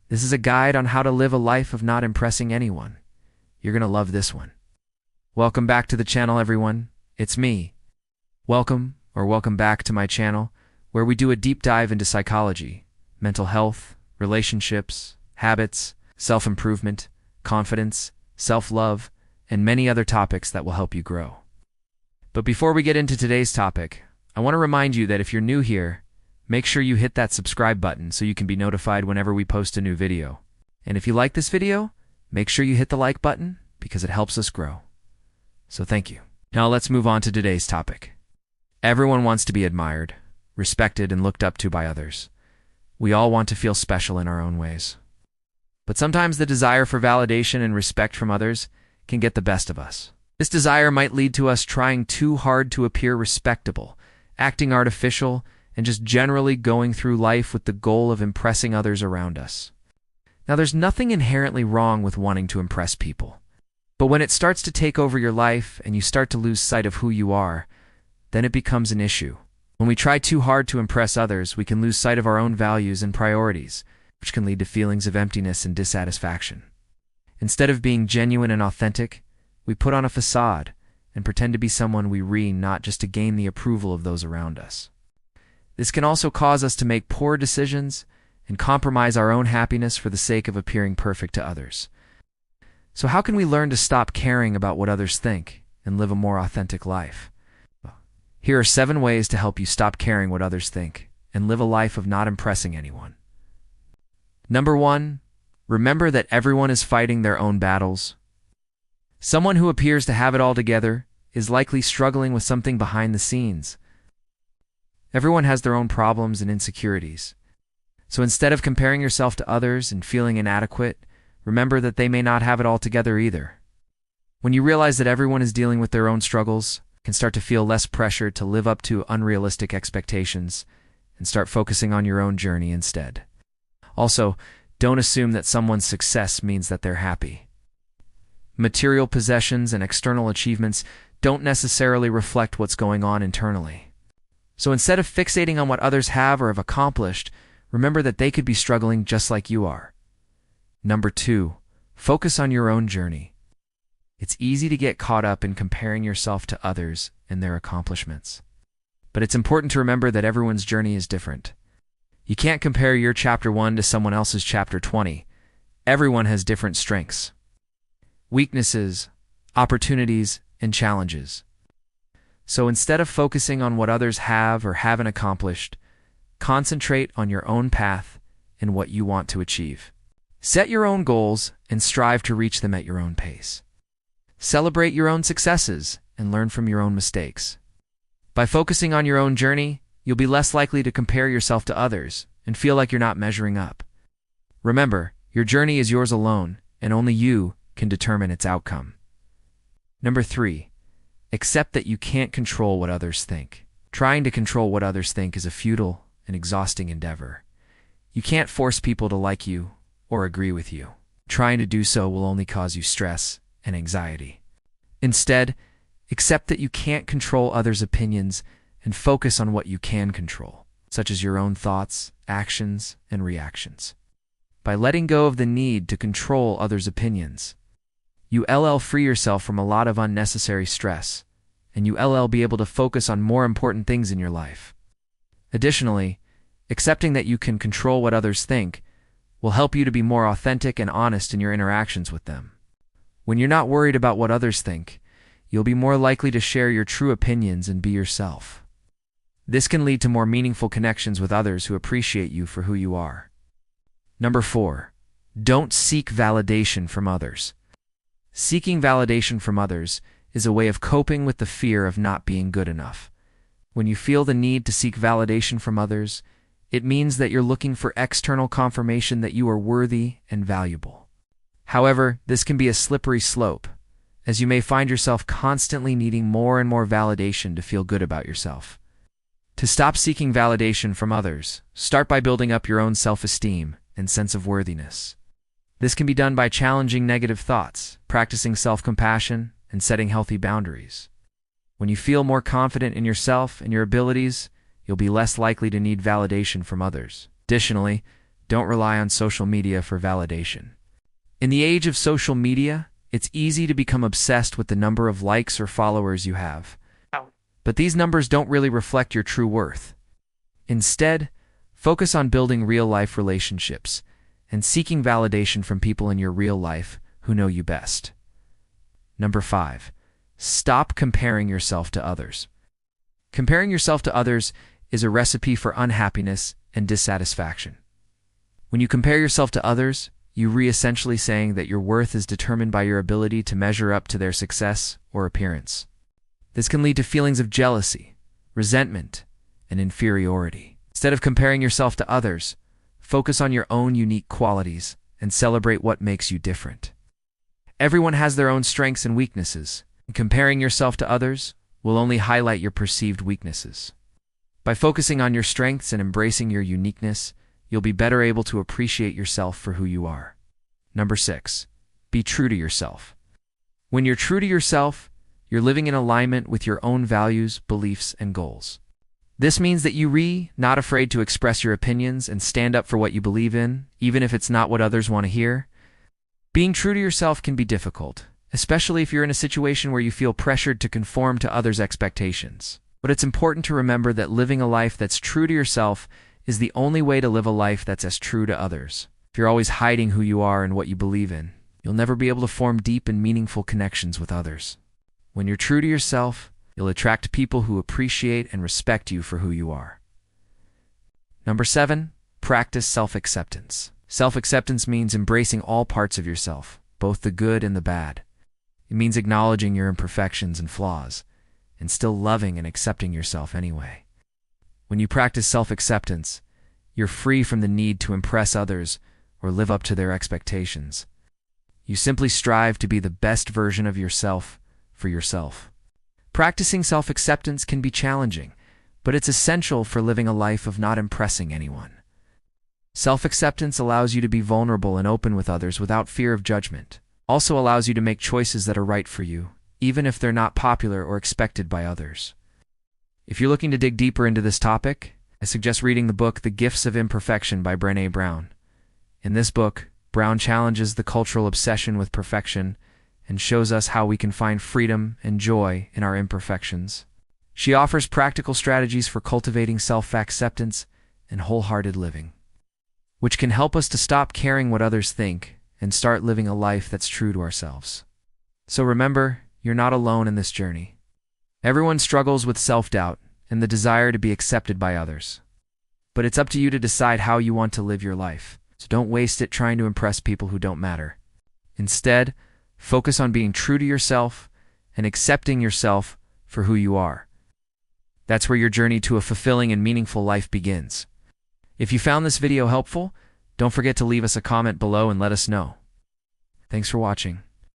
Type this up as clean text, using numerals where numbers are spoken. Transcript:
This is a guide on how to live a life of not impressing anyone. You're going to love this one. Welcome back to the channel, everyone. It's me. Welcome back to my channel, where we do a deep dive into psychology, mental health, relationships, habits, self-improvement, confidence, self-love, and many other topics that will help you grow. But before we get into today's topic, I want to remind you that if you're new here, make sure you hit that subscribe button so you can be notified whenever we post a new video. And if you like this video, make sure you hit the like button because it helps us grow. So thank you. Now let's move on to today's topic. Everyone wants to be admired, respected, and looked up to by others. We all want to feel special in our own ways. But sometimes the desire for validation and respect from others can get the best of us. This desire might lead to us trying too hard to appear respectable, acting artificial, and just generally going through life with the goal of impressing others around us. Now, there's nothing inherently wrong with wanting to impress people. But when it starts to take over your life and you start to lose sight of who you are, then it becomes an issue. When we try too hard to impress others, we can lose sight of our own values and priorities, which can lead to feelings of emptiness and dissatisfaction. Instead of being genuine and authentic, we put on a facade and pretend to be someone not just to gain the approval of those around us. This can also cause us to make poor decisions and compromise our own happiness for the sake of appearing perfect to others. So how can we learn to stop caring about what others think and live a more authentic life? Here are 7 ways to help you stop caring what others think and live a life of not impressing anyone. Number 1, remember that everyone is fighting their own battles. Someone who appears to have it all together is likely struggling with something behind the scenes. Everyone has their own problems and insecurities. So instead of comparing yourself to others and feeling inadequate, remember that they may not have it all together either. When you realize that everyone is dealing with their own struggles, you can start to feel less pressure to live up to unrealistic expectations and start focusing on your own journey instead. Also, don't assume that someone's success means that they're happy. Material possessions and external achievements don't necessarily reflect what's going on internally. So instead of fixating on what others have or have accomplished, remember that they could be struggling just like you are. Number 2, focus on your own journey. It's easy to get caught up in comparing yourself to others and their accomplishments. But it's important to remember that everyone's journey is different. You can't compare your chapter 1 to someone else's chapter 20. Everyone has different strengths, weaknesses, opportunities, and challenges. So instead of focusing on what others have or haven't accomplished, concentrate on your own path and what you want to achieve. Set your own goals and strive to reach them at your own pace. Celebrate your own successes and learn from your own mistakes. By focusing on your own journey, you'll be less likely to compare yourself to others and feel like you're not measuring up. Remember, your journey is yours alone, and only you can determine its outcome. Number 3, accept that you can't control what others think. Trying to control what others think is a futile and exhausting endeavor. You can't force people to like you or agree with you. Trying to do so will only cause you stress and anxiety. Instead, accept that you can't control others' opinions and focus on what you can control, such as your own thoughts, actions, and reactions. By letting go of the need to control others' opinions, you free yourself from a lot of unnecessary stress, and you be able to focus on more important things in your life. Additionally, accepting that you can control what others think will help you to be more authentic and honest in your interactions with them. When you're not worried about what others think, you'll be more likely to share your true opinions and be yourself. This can lead to more meaningful connections with others who appreciate you for who you are. Number 4, don't seek validation from others. Seeking validation from others is a way of coping with the fear of not being good enough. When you feel the need to seek validation from others, it means that you're looking for external confirmation that you are worthy and valuable. However, this can be a slippery slope, as you may find yourself constantly needing more and more validation to feel good about yourself. To stop seeking validation from others, start by building up your own self-esteem and sense of worthiness. This can be done by challenging negative thoughts, practicing self-compassion, and setting healthy boundaries. When you feel more confident in yourself and your abilities, you'll be less likely to need validation from others. Additionally, Don't rely on social media for validation. In the age of social media, it's easy to become obsessed with the number of likes or followers you have. But these numbers don't really reflect your true worth. Instead, focus on building real-life relationships and seeking validation from people in your real life who know you best. Number 5. Stop comparing yourself to others. Comparing yourself to others is a recipe for unhappiness and dissatisfaction. When you compare yourself to others, you essentially saying that your worth is determined by your ability to measure up to their success or appearance. This can lead to feelings of jealousy, resentment, and inferiority. Instead of comparing yourself to others, focus on your own unique qualities and celebrate what makes you different. Everyone has their own strengths and weaknesses, and comparing yourself to others will only highlight your perceived weaknesses. By focusing on your strengths and embracing your uniqueness, you'll be better able to appreciate yourself for who you are. Number 6. Be true to yourself. When you're true to yourself, you're living in alignment with your own values, beliefs, and goals. This means that you're not afraid to express your opinions and stand up for what you believe in, even if it's not what others want to hear. Being true to yourself can be difficult, especially if you're in a situation where you feel pressured to conform to others' expectations. But it's important to remember that living a life that's true to yourself is the only way to live a life that's as true to others. If you're always hiding who you are and what you believe in, you'll never be able to form deep and meaningful connections with others. When you're true to yourself, you'll attract people who appreciate and respect you for who you are. Number 7. Practice self-acceptance. Self-acceptance means embracing all parts of yourself, both the good and the bad. It means acknowledging your imperfections and flaws, and still loving and accepting yourself anyway. When you practice self-acceptance, you're free from the need to impress others or live up to their expectations. You simply strive to be the best version of yourself for yourself. Practicing self-acceptance can be challenging, but it's essential for living a life of not impressing anyone. Self-acceptance allows you to be vulnerable and open with others without fear of judgment. Also allows you to make choices that are right for you, even if they're not popular or expected by others. If you're looking to dig deeper into this topic, I suggest reading the book The Gifts of Imperfection by Brené Brown. In this book, Brown challenges the cultural obsession with perfection and shows us how we can find freedom and joy in our imperfections. She offers practical strategies for cultivating self-acceptance and wholehearted living, which can help us to stop caring what others think and start living a life that's true to ourselves. So remember, you're not alone in this journey. Everyone struggles with self-doubt and the desire to be accepted by others. But it's up to you to decide how you want to live your life, so don't waste it trying to impress people who don't matter. Instead, focus on being true to yourself and accepting yourself for who you are. That's where your journey to a fulfilling and meaningful life begins. If you found this video helpful, don't forget to leave us a comment below and let us know. Thanks for watching.